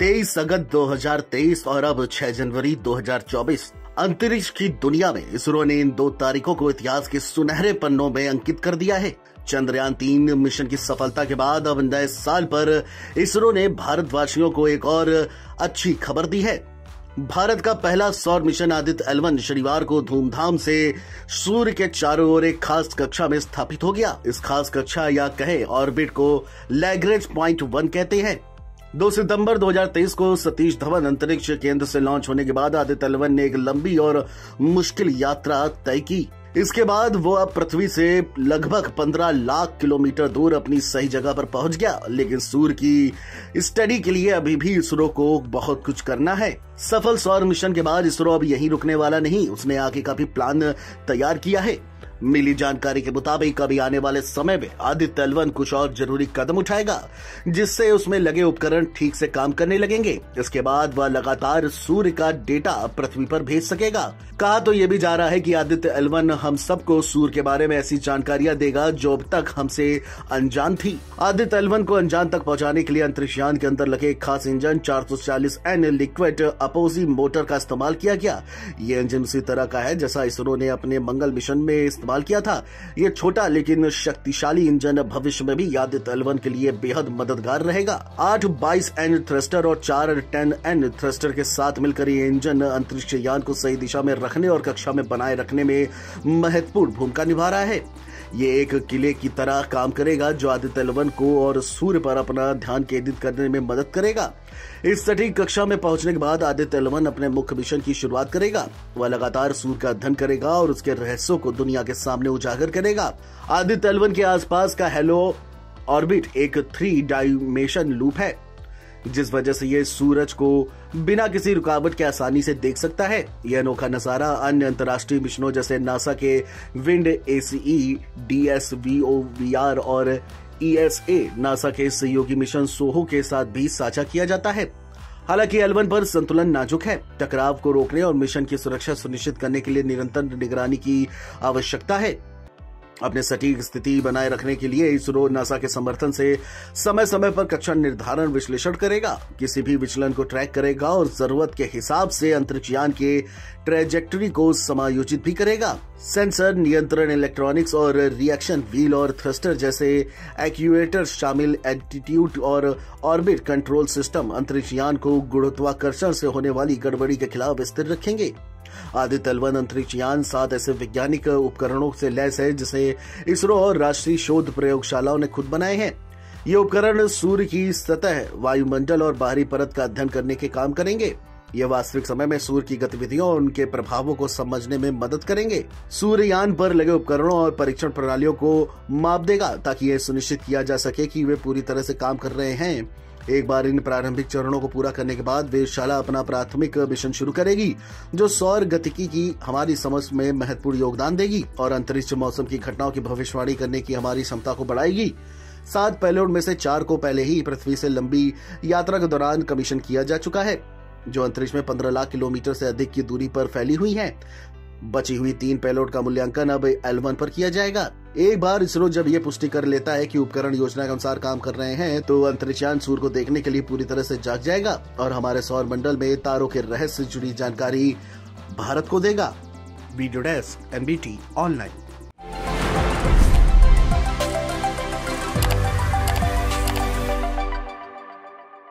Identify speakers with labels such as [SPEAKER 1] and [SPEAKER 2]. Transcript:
[SPEAKER 1] 23 अगस्त 2023 और अब 6 जनवरी 2024। अंतरिक्ष की दुनिया में इसरो ने इन 2 तारीखों को इतिहास के सुनहरे पन्नों में अंकित कर दिया है। चंद्रयान-3 मिशन की सफलता के बाद अब नए साल पर इसरो ने भारतवासियों को एक और अच्छी खबर दी है। भारत का पहला सौर मिशन आदित्य L1 शनिवार को धूमधाम से सूर्य के चारों ओर एक खास कक्षा में स्थापित हो गया। इस खास कक्षा या कहे ऑर्बिट को लैग्रेंज पॉइंट 1 कहते हैं। 2 सितंबर 2023 को सतीश धवन अंतरिक्ष केंद्र से लॉन्च होने के बाद आदित्य L1 ने एक लंबी और मुश्किल यात्रा तय की। इसके बाद वो अब पृथ्वी से लगभग 15 लाख किलोमीटर दूर अपनी सही जगह पर पहुंच गया। लेकिन सूर्य की स्टडी के लिए अभी भी इसरो को बहुत कुछ करना है। सफल सौर मिशन के बाद इसरो अब यहीं रुकने वाला नहीं, उसने आगे का भी प्लान तैयार किया है। मिली जानकारी के मुताबिक अभी आने वाले समय में आदित्य L1 कुछ और जरूरी कदम उठाएगा, जिससे उसमें लगे उपकरण ठीक से काम करने लगेंगे। इसके बाद वह लगातार सूर्य का डेटा पृथ्वी पर भेज सकेगा। कहा तो ये भी जा रहा है कि आदित्य L1 हम सबको सूर्य के बारे में ऐसी जानकारियां देगा जो अब तक हमसे अनजान थी। आदित्य L1 को अनजान तक पहुंचाने के लिए अंतरिक्षयान के अंदर लगे एक खास engine 440N liquid apogee motor का इस्तेमाल किया गया। ये इंजन उसी तरह का है जैसा इसरो ने अपने मंगल मिशन में इस्तेमाल किया था। ये छोटा लेकिन शक्तिशाली इंजन भविष्य में भी आदित्य L1 के लिए बेहद मददगार रहेगा। 8 22N थ्रस्टर और 4 10N थ्रस्टर के साथ मिलकर ये इंजन अंतरिक्ष यान को सही दिशा में रखने और कक्षा में बनाए रखने में महत्वपूर्ण भूमिका निभा रहा है। ये एक किले की तरह काम करेगा जो आदित्य L1 को और सूर्य पर अपना ध्यान केंद्रित करने में मदद करेगा। इस सटीक कक्षा में पहुंचने के बाद आदित्य L1 अपने मुख्य मिशन की शुरुआत करेगा। वह लगातार सूर्य का अध्ययन करेगा और उसके रहस्यों को दुनिया के सामने उजागर करेगा। आदित्य L1 के आसपास का हेलो ऑर्बिट एक 3 डायमेंशन लूप है, जिस वजह से ये सूरज को बिना किसी रुकावट के आसानी से देख सकता है। यह अनोखा नजारा अन्य अंतर्राष्ट्रीय मिशनों जैसे नासा के विंड ACE, DSVOVR और ESA, नासा के सहयोगी मिशन सोहो के साथ भी साझा किया जाता है। हालांकि L1 पर संतुलन नाजुक है। टकराव को रोकने और मिशन की सुरक्षा सुनिश्चित करने के लिए निरंतर निगरानी की आवश्यकता है। अपने सटीक स्थिति बनाए रखने के लिए इसरो नासा के समर्थन से समय समय पर कक्षा निर्धारण विश्लेषण करेगा, किसी भी विचलन को ट्रैक करेगा और जरूरत के हिसाब से अंतरिक्षयान के ट्रेजेक्टरी को समायोजित भी करेगा। सेंसर, नियंत्रण, इलेक्ट्रॉनिक्स और रिएक्शन व्हील और थ्रस्टर जैसे एक्चुएटर शामिल एल्टीट्यूड और ऑर्बिट कंट्रोल सिस्टम अंतरिक्षयान को गुरुत्वाकर्षण से होने वाली गड़बड़ी के खिलाफ स्थिर रखेंगे। आदित्य L1 अंतरिक्षयान 7 ऐसे वैज्ञानिक उपकरणों से लैस है जिसे इसरो और राष्ट्रीय शोध प्रयोगशालाओं ने खुद बनाए हैं। ये उपकरण सूर्य की सतह, वायुमंडल और बाहरी परत का अध्ययन करने के काम करेंगे। ये वास्तविक समय में सूर्य की गतिविधियों और उनके प्रभावों को समझने में मदद करेंगे। सूर्ययान पर लगे उपकरणों और परीक्षण प्रणालियों को माप देगा ताकि यह सुनिश्चित किया जा सके कि वे पूरी तरह से काम कर रहे हैं। एक बार इन प्रारंभिक चरणों को पूरा करने के बाद वेधशाला अपना प्राथमिक मिशन शुरू करेगी, जो सौर गतिकी की हमारी समझ में महत्वपूर्ण योगदान देगी और अंतरिक्ष मौसम की घटनाओं की भविष्यवाणी करने की हमारी क्षमता को बढ़ाएगी। 7 पेलोड में से 4 को पहले ही पृथ्वी से लंबी यात्रा के दौरान कमीशन किया जा चुका है, जो अंतरिक्ष में 15 लाख किलोमीटर से अधिक की दूरी पर फैली हुई है। बची हुई 3 पेलोड का मूल्यांकन अब L1 पर किया जाएगा। एक बार इसरो जब ये पुष्टि कर लेता है कि उपकरण योजना के अनुसार काम कर रहे हैं, तो अंतरिक्षयान सूर्य को देखने के लिए पूरी तरह से जाग जाएगा और हमारे सौर मंडल में तारों के रहस्य से जुड़ी जानकारी भारत को देगा। Video desk MBT online.